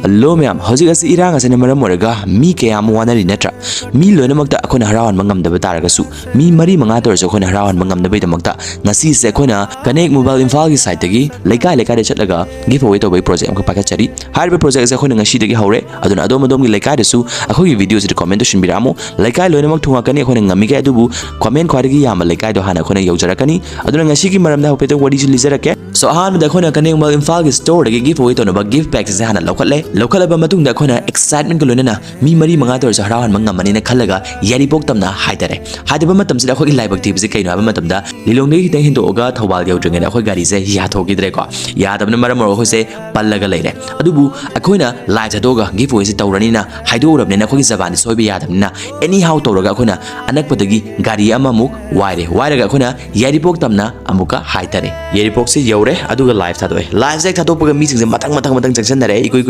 Hello ma'am, how's it irang as an Maramoraga, me Kayam Wanari Netra, me Lunamaka Akona Harawan Mangam the Bataragasu, me Marie Mangator Sokona Harawan Mangam the Betamaka, Nasi Sekona, Connect Mobile Infalgi Saitagi, Leka Leka Chalaga, give away to a project of Pakachari, Hybrid project Zakona Shitagi Hore, Adon Adomadom Leka Su, Ahoy videos to commentation Biramo, Leka Lunamak to Wakani Honanga Dubu, comment Quadigi Yama Leka Dohana Kona Yojarakani, Adon Shiki Maram Peter, what is Lizarake? So Han the Kona Connect Mobile Infalgi store, they give away to about give back to Hana local matung da khona excitement ko lona mi mari manga tor harawan manga manina khalaga yari pok tamna haidare haidaba matam sida khoi laibak tib se kaino aba matam da lilong ne hitang hindo oga thawal yaw jenge da khoi gari se ya thogidre ko ya dabna maram ro khoi se pallaga leire adubu akhoina live jadoga giveaway se tawrani na haido urabne na khoi jaban soibe ya dabna anyhow tawraga khona anak padagi gari ama muk waire ga khona yari pok tamna amuka haidare yari pok se yore aduga live thadoi live se thadok paga mi sing matang jackson dare ikoi